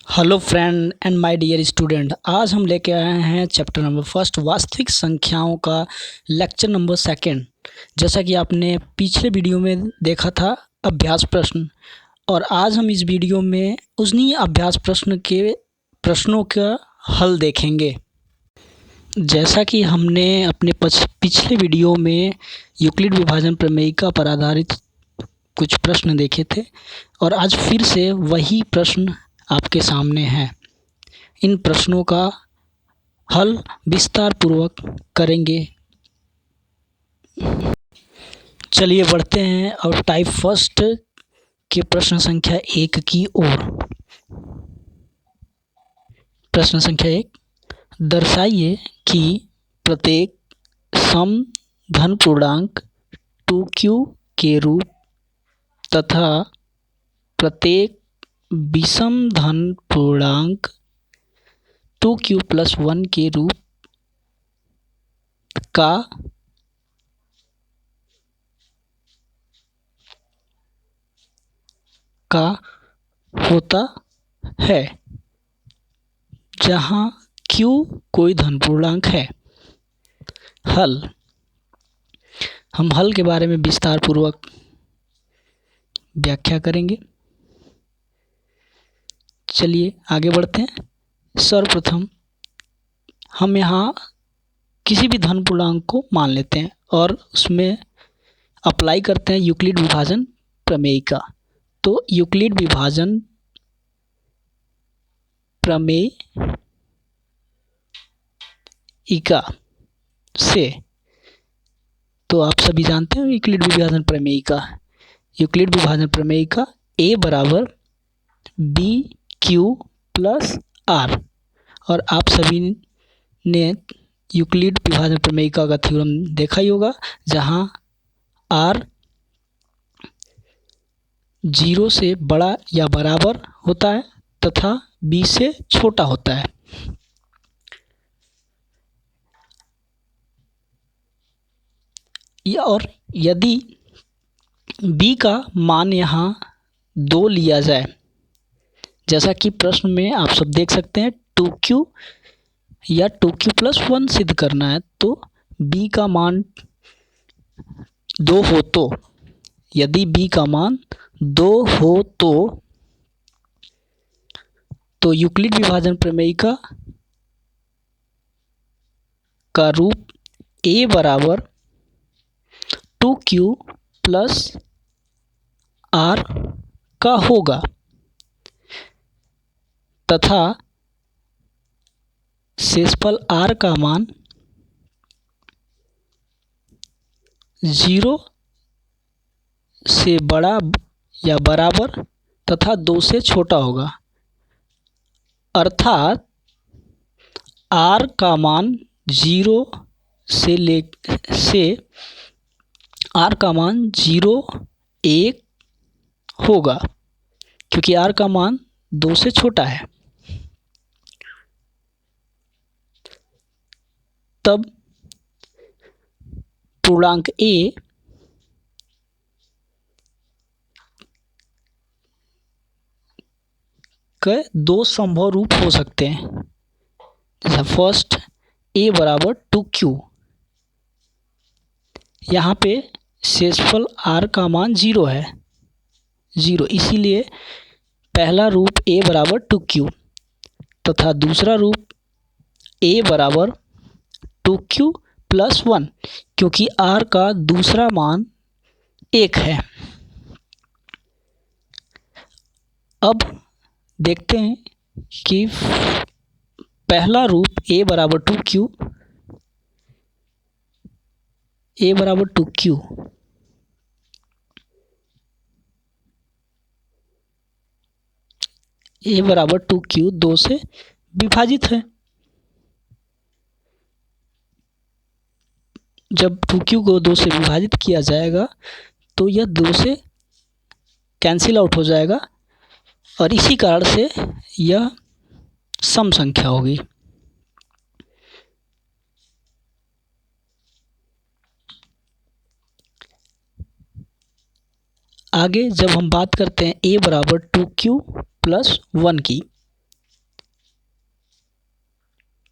Hello friend and my dear student, आज हम लेके आए हैं चैप्टर नंबर फर्स्ट वास्तविक संख्याओं का लेक्चर नंबर सेकंड। जैसा कि आपने पिछले वीडियो में देखा था अभ्यास प्रश्न, और आज हम इस वीडियो में उन्हीं अभ्यास प्रश्न के प्रश्नों का हल देखेंगे। जैसा कि हमने अपने पिछले वीडियो में यूक्लिड विभाजन प्रमेयिका पर आधारित कुछ प्रश्न देखे थे, और आज फिर से वही प्रश्न आपके सामने हैं। इन प्रश्नों का हल विस्तार पूर्वक करेंगे। चलिए बढ़ते हैं और टाइप फर्स्ट के प्रश्न संख्या 1 की ओर। प्रश्न संख्या 1, दर्शाइए कि प्रत्येक सम धन पूर्णांक 2q के रूप तथा प्रत्येक विषम धन पूर्णांक 2q + 1 के रूप का होता है, जहाँ q कोई धन पूर्णांक है। हल। हम हल के बारे में विस्तार पूर्वक व्याख्या करेंगे। चलिए आगे बढ़ते हैं। सर्वप्रथम हम यहाँ किसी भी धन पूर्णांक को मान लेते हैं और उसमें अप्लाई करते हैं यूक्लिड विभाजन प्रमेयिका। तो यूक्लिड विभाजन प्रमेयिका से, तो आप सभी जानते हैं यूक्लिड विभाजन प्रमेयिका। यूक्लिड विभाजन प्रमेयिका A = BQ + R, और आप सभी ने यूक्लिड विभाजन प्रमेयिका का थ्योरम देखा ही होगा, जहाँ R 0 से बड़ा या बराबर होता है तथा B से छोटा होता है। और यदि B का मान यहाँ 2 लिया जाए, जैसा कि प्रश्न में आप सब देख सकते हैं 2q या 2q + 1 सिद्ध करना है, तो B का मान 2 हो तो, यदि B का मान 2 हो तो यूक्लिड विभाजन प्रमेयिका का रूप A = 2q + R का होगा तथा शेषफल R का मान 0 से बड़ा या बराबर तथा 2 से छोटा होगा। अर्थात R का मान 0 R का मान 0, 1 होगा, क्योंकि R का मान 2 से छोटा है। तब पूर्णांक A के 2 संभव रूप हो सकते हैं। जैसा फर्स्ट A = 2q, यहाँ पे शेषफल R का मान 0 है, 0, इसीलिए पहला रूप A = 2q तथा दूसरा रूप A = 2q + 1, क्योंकि R का दूसरा मान 1 है। अब देखते हैं कि पहला रूप A = 2q, A = 2q, A = 2q 2 से विभाजित है। जब 2q को 2 से विभाजित किया जाएगा तो यह 2 से कैंसिल आउट हो जाएगा, और इसी कारण से यह सम संख्या होगी। आगे जब हम बात करते हैं A = 2q + 1 की,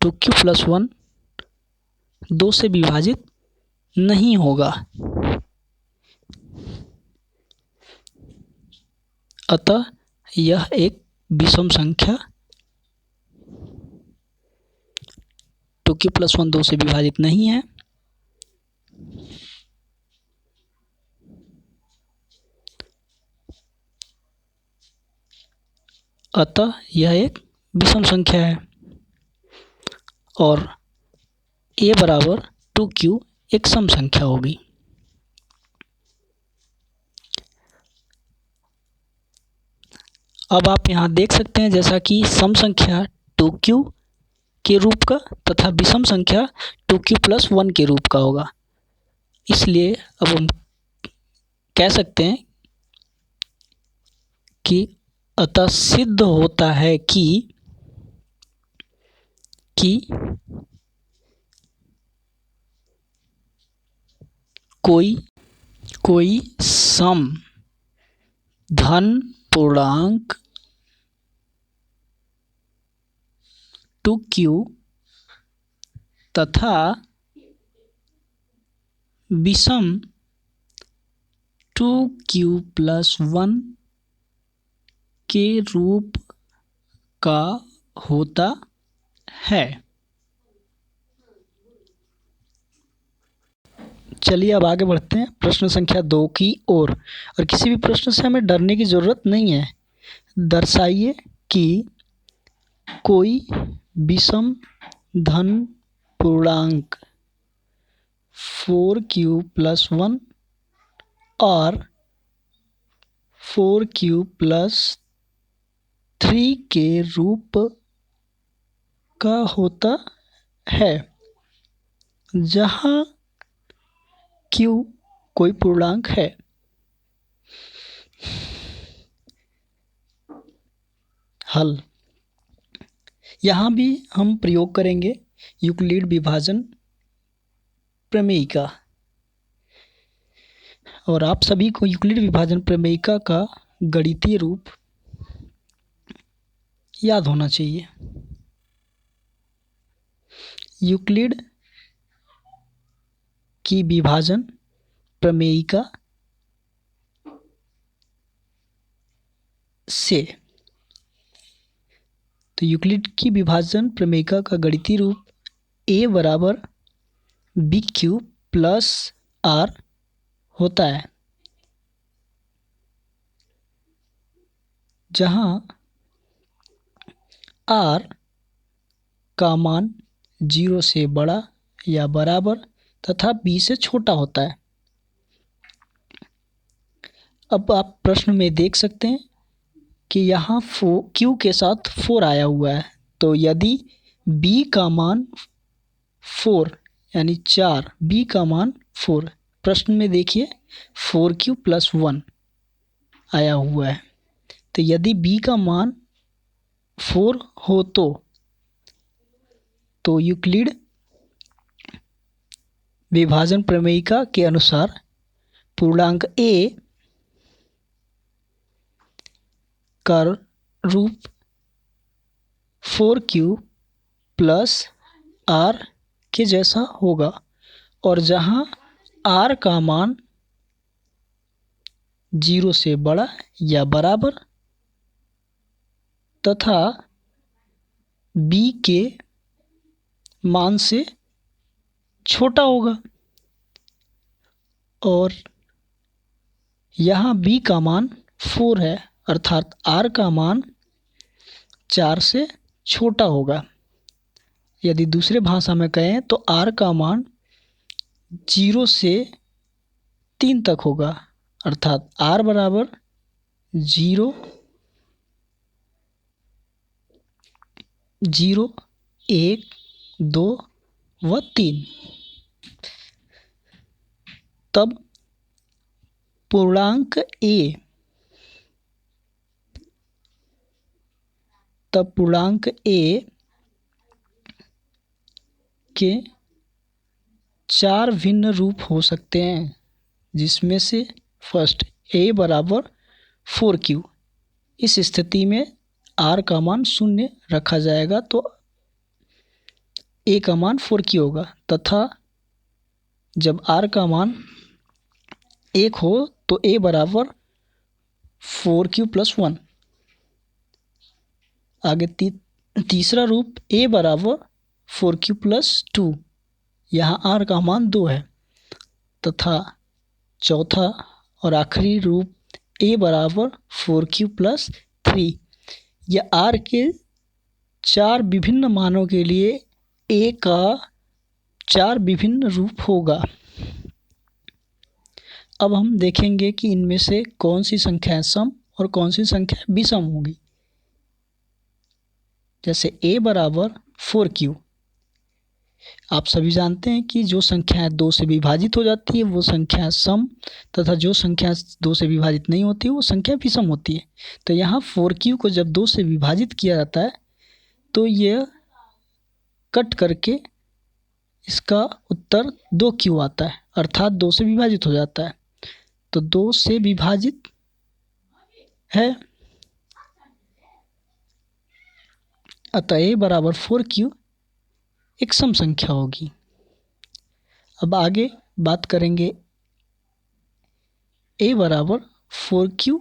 2q+1 2 से विभाजित नहीं होगा, अतः यह एक विषम संख्या 2q+1 2 से विभाजित नहीं है, अतः यह एक विषम संख्या है। और a बराबर 2q एक सम संख्या होगी। अब आप यहाँ देख सकते हैं जैसा कि सम संख्या 2q के रूप का तथा विषम संख्या 2q+1 के रूप का होगा। इसलिए अब हम कह सकते हैं कि अतः सिद्ध होता है कि कोई सम धन पूर्णांक 2q तथा विषम 2q+1 के रूप का होता है। चलिए अब आगे बढ़ते हैं प्रश्न संख्या 2 की ओर। और किसी भी प्रश्न से हमें डरने की ज़रूरत नहीं है। दर्शाइए कि कोई विषम धन पूर्णांक 4q+1 और 4q+3 के रूप का होता है, जहाँ q कोई पूर्णांक है। हल। यहाँ भी हम प्रयोग करेंगे यूक्लिड विभाजन प्रमेय का, और आप सभी को यूक्लिड विभाजन प्रमेय का गणितीय रूप याद होना चाहिए। यूक्लिड की विभाजन प्रमेयिका से, तो यूक्लिड की विभाजन प्रमेयिका का गणितीय रूप a बराबर bq+r होता है, जहाँ r का मान 0 से बड़ा या बराबर तथा b से छोटा होता है। अब आप प्रश्न में देख सकते हैं कि यहाँ q के साथ 4 आया हुआ है, तो यदि b का मान 4 यानी 4, b का मान 4, प्रश्न में देखिए 4q+1 आया हुआ है, तो यदि b का मान 4 हो तो यूक्लिड विभाजन प्रमेयिका के अनुसार पूर्णांक a का रूप 4q+r के जैसा होगा, और जहाँ r का मान 0 से बड़ा या बराबर तथा b के मान से छोटा होगा, और यहाँ b का मान 4 है, अर्थात r का मान 4 से छोटा होगा। यदि दूसरे भाषा में कहें तो r का मान 0 से 3 तक होगा, अर्थात r बराबर 0, 0, 1, 2 व 3। तब पूर्णांक a के 4 भिन्न रूप हो सकते हैं, जिसमें से फर्स्ट a बराबर 4q। इस स्थिति में r का मान 0 रखा जाएगा, तो ए का मान 4q होगा, तथा जब r का मान 1 हो तो a बराबर 4q प्लस 1। आगे तीसरा रूप a बराबर 4q प्लस 2, यहाँ r का मान 2 है, तथा चौथा और आखिरी रूप a बराबर 4q प्लस 3। यह r के 4 विभिन्न मानों के लिए a का 4 विभिन्न रूप होगा। अब हम देखेंगे कि इनमें से कौन सी संख्याएं सम और कौन सी संख्या विषम होगी। जैसे a बराबर 4q, आप सभी जानते हैं कि जो संख्याएं 2 से विभाजित हो जाती है वो संख्या सम, तथा जो संख्या 2 से विभाजित नहीं होती वो संख्या विषम होती है। तो यहाँ 4q को जब 2 से विभाजित किया जाता है तो यह कट करके इसका उत्तर 2q आता है, अर्थात 2 से विभाजित हो जाता है। तो 2 से विभाजित है, अतः a बराबर 4q एक सम संख्या होगी। अब आगे बात करेंगे a बराबर 4q,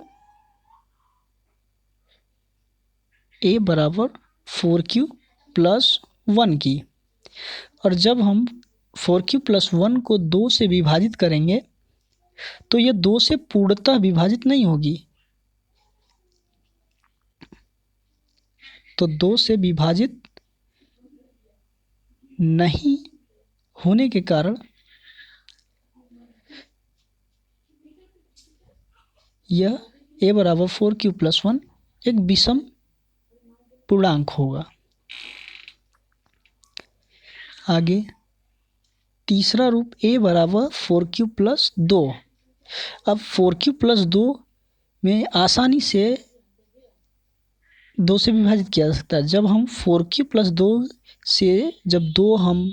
a बराबर 4q प्लस 1 की। और जब हम 4q प्लस 1 को 2 से विभाजित करेंगे तो यह 2 से पूर्णतः विभाजित नहीं होगी। तो 2 से विभाजित नहीं होने के कारण यह a बराबर 4q प्लस 1 एक विषम पूर्णांक होगा। आगे तीसरा रूप a बराबर 4q प्लस 2। अब 4q प्लस 2 में आसानी से 2 से विभाजित किया जा सकता है। जब हम 4q प्लस 2 से जब 2 हम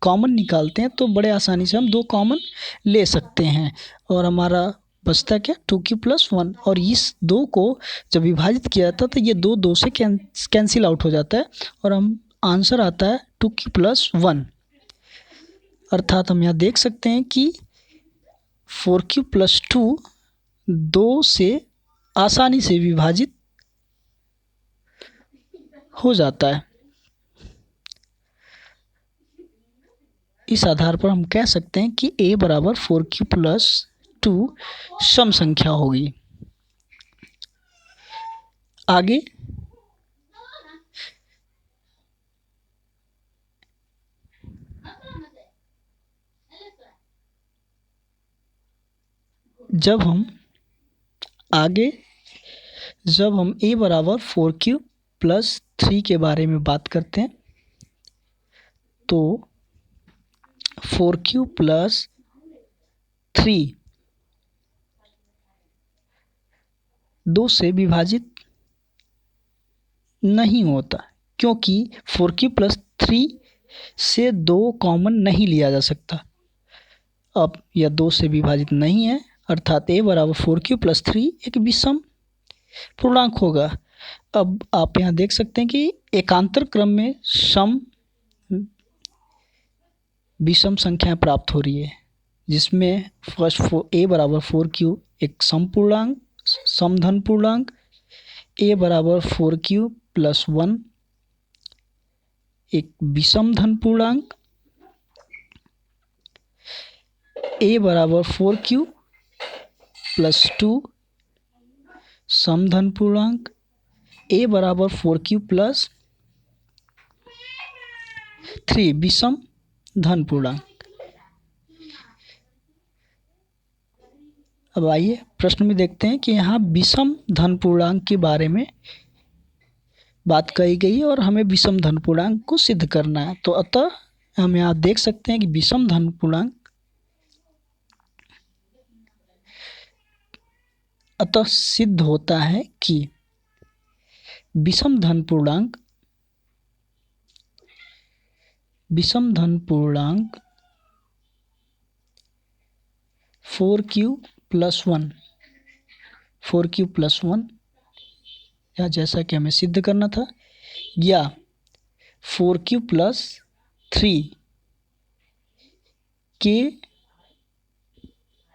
कॉमन निकालते हैं तो बड़े आसानी से हम 2 कॉमन ले सकते हैं और हमारा बचता क्या 2q प्लस 1। और इस 2 को जब विभाजित किया जाता है तो ये 2 से कैंसिल आउट हो जाता है और हम आंसर आता है 2q प्लस 1। अर्थात हम यहाँ देख सकते हैं कि 4q प्लस 2 2 से आसानी से विभाजित हो जाता है। इस आधार पर हम कह सकते हैं कि a बराबर 4q प्लस 2 सम संख्या होगी। आगे जब हम a बराबर 4q प्लस 3 के बारे में बात करते हैं तो 4q प्लस 3 2 से विभाजित नहीं होता, क्योंकि 4q प्लस 3 से 2 कॉमन नहीं लिया जा सकता। अब यह 2 से विभाजित नहीं है, अर्थात a बराबर 4q प्लस 3 एक विषम पूर्णांक होगा। अब आप यहाँ देख सकते हैं कि एकांतर क्रम में सम विषम संख्याएं प्राप्त हो रही है, जिसमें फर्स्ट a बराबर 4q एक समपूर्णांक समधन पूर्णांक, a बराबर 4q प्लस 1 एक विषम धन पूर्णांक, a बराबर 4q प्लस 2 समधन पूर्णांक, a बराबर 4q प्लस 3 विषम धन पूर्णांक। अब आइए प्रश्न में देखते हैं कि यहाँ विषम धन पूर्णांक के बारे में बात कही गई है और हमें विषम धन पूर्णांक को सिद्ध करना है। तो अतः हम यहाँ देख सकते हैं कि विषम धन पूर्णांक अतः सिद्ध होता है कि विषम धन पूर्णांक 4q प्लस 1 या जैसा कि हमें सिद्ध करना था, या 4q प्लस 3 के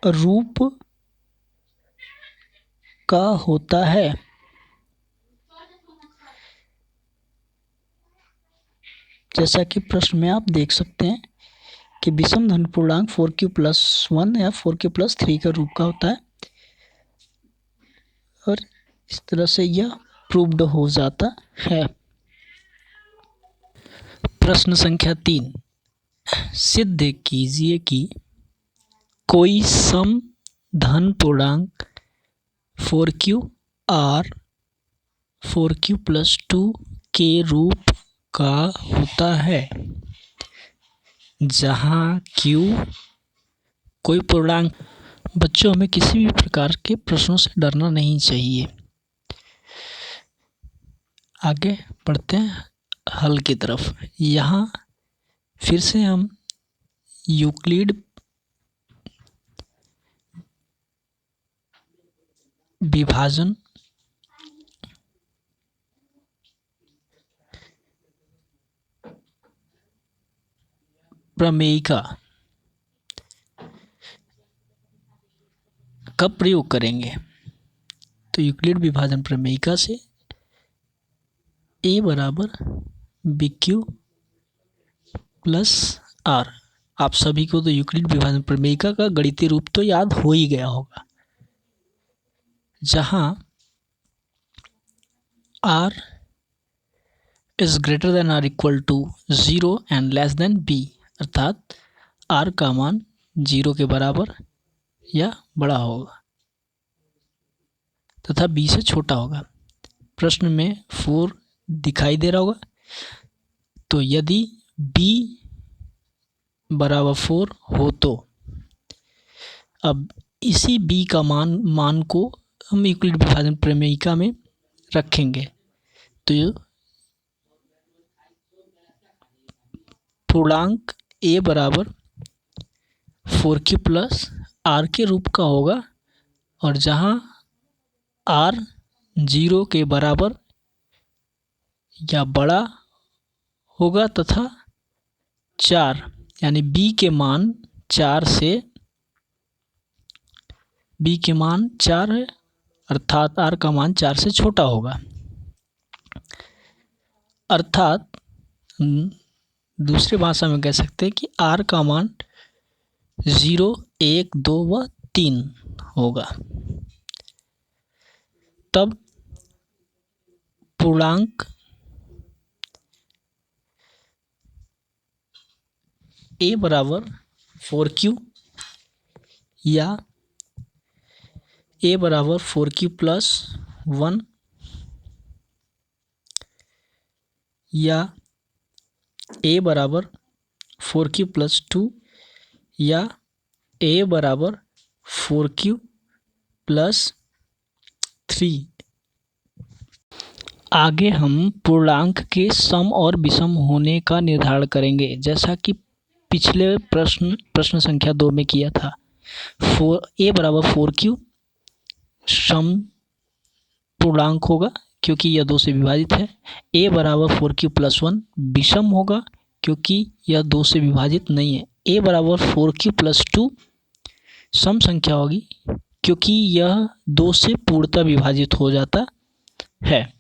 रूप का होता है। जैसा कि प्रश्न में आप देख सकते हैं कि विषम धन पूर्णांक 4q+1 या 4q+3 का रूप का होता है और इस तरह से यह प्रूव्ड हो जाता है। प्रश्न संख्या 3, सिद्ध कीजिए कि कोई सम धन पूर्णांक 4q r 4q+2 के रूप का होता है, जहाँ q कोई पूर्णांक। बच्चों, हमें किसी भी प्रकार के प्रश्नों से डरना नहीं चाहिए। आगे बढ़ते हैं हल की तरफ। यहाँ फिर से हम यूक्लिड विभाजन प्रमेयिका का प्रयोग करेंगे। तो यूक्लिड विभाजन प्रमेयिका से a बराबर BQ प्लस R। आप सभी को तो यूक्लिड विभाजन प्रमेयिका का गणितीय रूप तो याद हो ही गया होगा, जहां R is greater than R equal to 0 and less than B, अर्थात R का मान 0 के बराबर या बड़ा होगा तथा B से छोटा होगा। प्रश्न में 4 दिखाई दे रहा होगा। तो यदि B बराबर 4 हो तो अब इसी B का मान को हम यूक्लिड विभाजन प्रमेयिका में रखेंगे। तो पूर्णांक a बराबर 4q प्लस r के रूप का होगा और जहां r 0 के बराबर या बड़ा होगा तथा 4 यानी b के मान 4 है, अर्थात r का मान 4 से छोटा होगा। अर्थात दूसरी भाषा में कह सकते हैं कि r का मान 0, 1, 2 व 3 होगा। तब पूर्णांक a बराबर 4q या a बराबर 4q+1 या a बराबर 4q+2 या a बराबर 4q+3। आगे हम पूर्णांक के सम और विषम होने का निर्धारण करेंगे, जैसा कि पिछले प्रश्न संख्या 2 में किया था। a बराबर 4q सम पूर्णांक होगा क्योंकि यह 2 से विभाजित है। a बराबर 4q+1 विषम होगा क्योंकि यह 2 से विभाजित नहीं है। a बराबर 4q+2 सम संख्या होगी क्योंकि यह 2 से पूर्णतः विभाजित हो जाता है।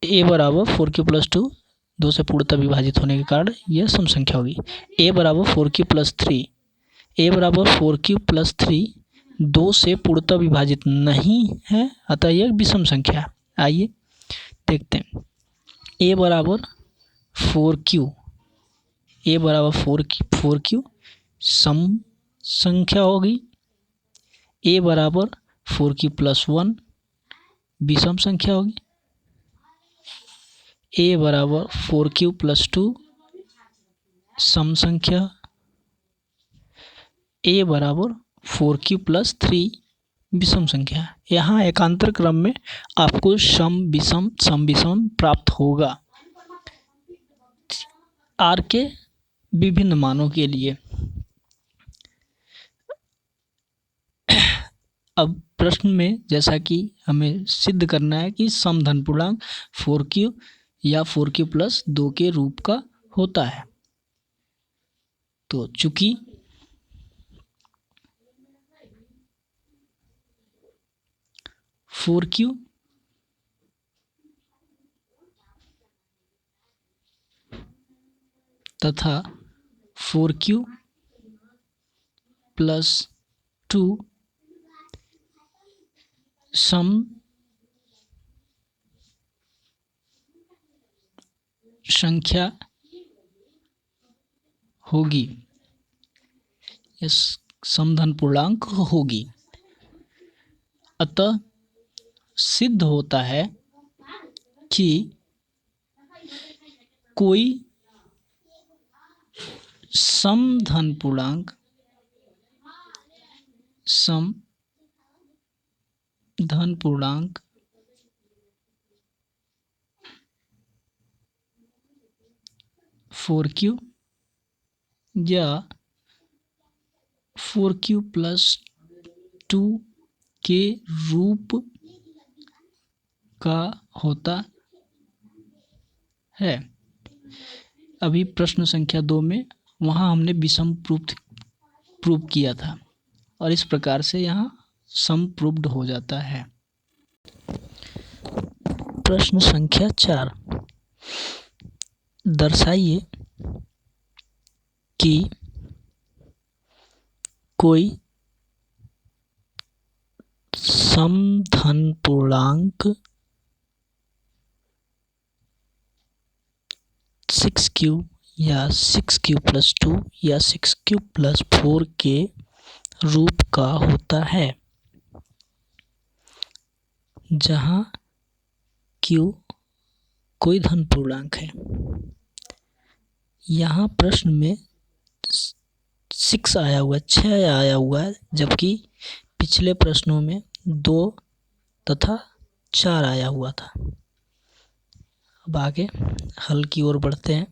a बराबर 4q+2 2 से पूर्णतः विभाजित होने के कारण यह सम संख्या होगी। a बराबर 4q+3 a बराबर 4q+3 2 से पूर्णतः विभाजित नहीं है, अतः यह विषम संख्या है। आइए देखते हैं। a बराबर 4q सम संख्या होगी। a बराबर 4q+1 विषम संख्या होगी। a बराबर 4q+2 सम संख्या। a बराबर 4q+3 विषम संख्या। यहाँ एकांतर क्रम में आपको सम विषम प्राप्त होगा r के विभिन्न मानों के लिए। अब प्रश्न में जैसा कि हमें सिद्ध करना है कि समधन पूर्णांक 4q या 4q प्लस 2 के रूप का होता है। तो चूंकि फोर क्यू तथा 4q प्लस 2 सम संख्या होगी, यह समधन पूर्णांक होगी। अतः सिद्ध होता है कि कोई समधन पूर्णांक 4q या 4q प्लस 2 के रूप का होता है। अभी प्रश्न संख्या 2 में वहाँ हमने विषम प्रूव किया था और इस प्रकार से यहाँ सम प्रूव्ड हो जाता है। प्रश्न संख्या 4, दर्शाइए कि कोई समधन पूर्णांक 6q या 6q प्लस 2 या 6q प्लस 4 के रूप का होता है, जहाँ q कोई धन पूर्णांक है। यहाँ प्रश्न में 6 आया हुआ है, 6 आया हुआ है, जबकि पिछले प्रश्नों में 2 तथा 4 आया हुआ था। अब आगे हल की ओर बढ़ते हैं।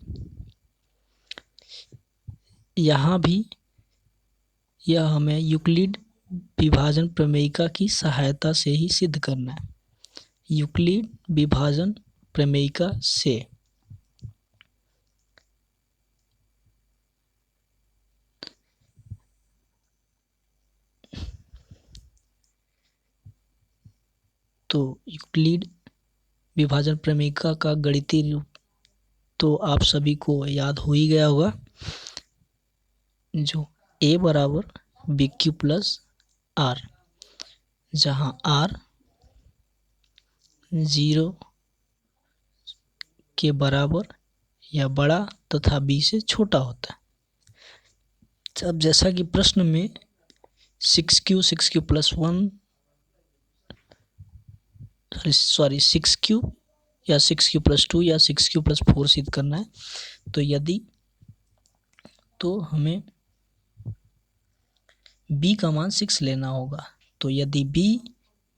यहाँ भी यह हमें यूक्लिड विभाजन प्रमेयिका की सहायता से ही सिद्ध करना है। यूक्लिड विभाजन प्रमेयिका से तो यूक्लिड विभाजन प्रमेयिका का गणितीय रूप तो आप सभी को याद हो ही गया होगा, जो a बराबर बी क्यू प्लस आर, जहाँ r 0 के बराबर या बड़ा तथा b से छोटा होता है। अब जैसा कि प्रश्न में 6q प्लस 1 6q या 6q प्लस 2 या 6q प्लस 4 सिद्ध करना है, तो हमें b का मान 6 लेना होगा। तो यदि b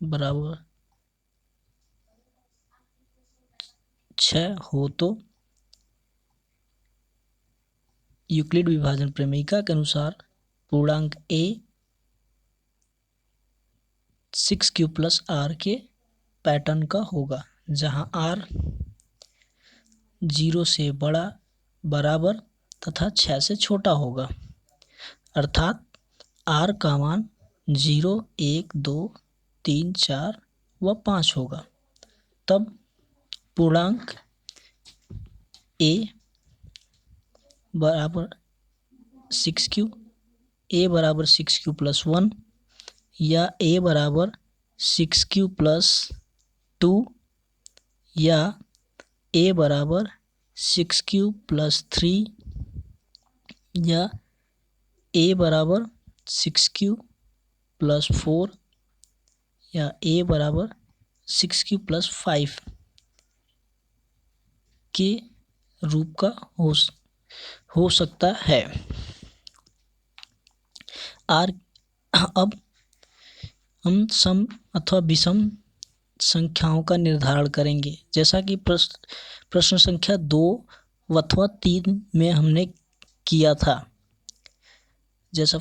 बराबर 6 हो तो यूक्लिड विभाजन प्रमेयिका के अनुसार पूर्णांक a 6q प्लस r के पैटर्न का होगा, जहां r 0 से बड़ा, बराबर तथा 6 से छोटा होगा। अर्थात r का मान 0, 1, 2, 3, 4 व 5 होगा। तब पूर्णांक a बराबर 6q, a बराबर 6q प्लस 1 या a बराबर 6q प्लस 2 या a बराबर 6q प्लस 3 या a बराबर 6q प्लस 4 या a बराबर 6q प्लस 5 के रूप का हो सकता है। अब हम सम अथवा विषम संख्याओं का निर्धारण करेंगे, जैसा कि प्रश्न संख्या 2 अथवा 3 में हमने किया था। जैसा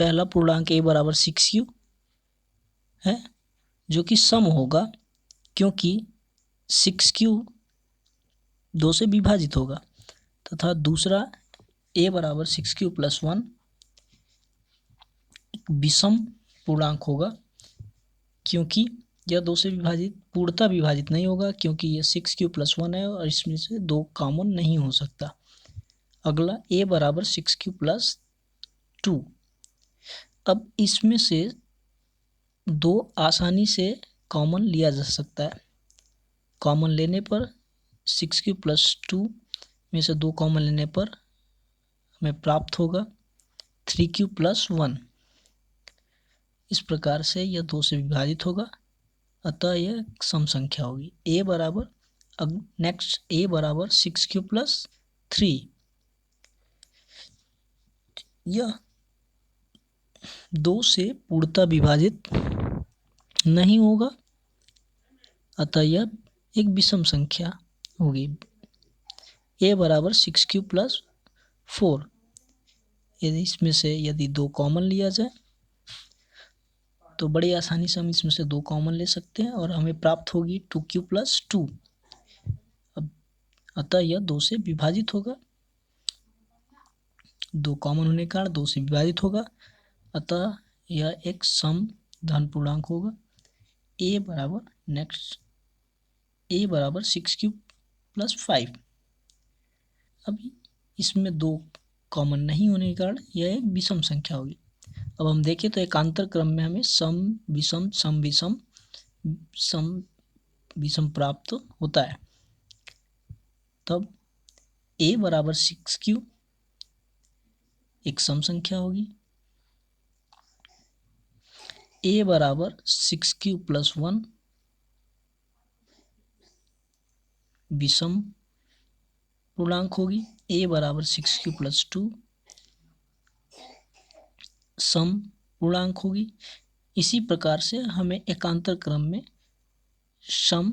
पहला पूर्णांक a बराबर 6u है जो कि सम होगा, क्योंकि 6q 2 से विभाजित होगा, तथा दूसरा a बराबर 6q प्लस 1 एक विषम पूर्णांक होगा, क्योंकि यह 2 से विभाजित पूर्णतः विभाजित नहीं होगा, क्योंकि यह 6q प्लस 1 है और इसमें से 2 कॉमन नहीं हो सकता। अगला a बराबर 6q प्लस 2। अब इसमें से 2 आसानी से कॉमन लिया जा सकता है। कॉमन लेने पर 6q प्लस 2 में से 2 कॉमन लेने पर हमें प्राप्त होगा 3q प्लस 1। इस प्रकार से यह 2 से विभाजित होगा, अतः यह सम संख्या होगी। a बराबर, अब नेक्स्ट a बराबर 6q प्लस 3। यह 2 से पूर्णतः विभाजित नहीं होगा, अतः यह एक विषम संख्या होगी। a बराबर 6q प्लस 4। यदि इसमें से 2 कॉमन लिया जाए तो बड़ी आसानी से हम इसमें से 2 कॉमन ले सकते हैं और हमें प्राप्त होगी 2q प्लस 2। अब अतः यह 2 से विभाजित होगा, 2 कॉमन होने के कारण 2 से विभाजित होगा, अतः यह एक सम धन पूर्णांक होगा। a बराबर 6q प्लस 5। अब इसमें 2 कॉमन नहीं होने के कारण यह एक विषम संख्या होगी। अब हम देखें तो एकांतर क्रम में हमें सम विषम सम विषम सम विषम प्राप्त होता है। तब a बराबर 6q एक सम संख्या होगी, a बराबर 6q प्लस 1 विषम पूर्णांक होगी, a बराबर 6q प्लस 2 सम पूर्णांक होगी। इसी प्रकार से हमें एकांतर क्रम में सम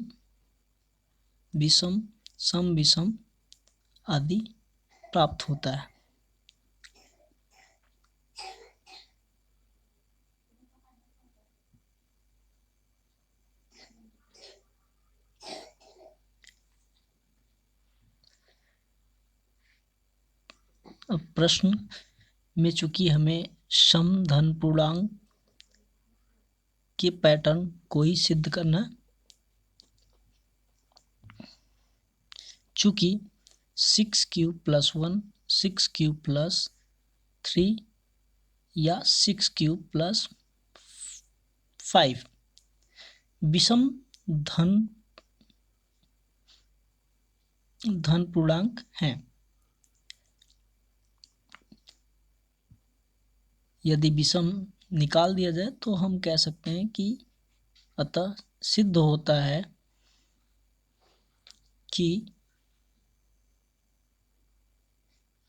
विषम सम विषम आदि प्राप्त होता है। अब प्रश्न में चूंकि हमें सम धन पूर्णांक के पैटर्न को ही सिद्ध करना है, चूंकि 6q प्लस 1 6q प्लस 3 या 6q प्लस 5 विषम धन पूर्णांक हैं। यदि विषम निकाल दिया जाए तो हम कह सकते हैं कि अतः सिद्ध होता है कि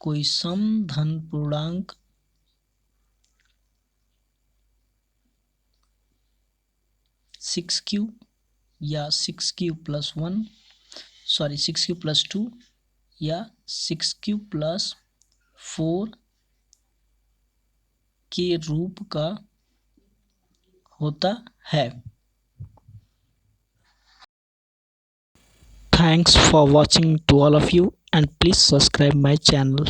कोई सम धन पूर्णांक सिक्स क्यू या 6q प्लस 2 या 6q प्लस 4 के रूप का होता है। Thanks for watching to all of you, and please subscribe my channel.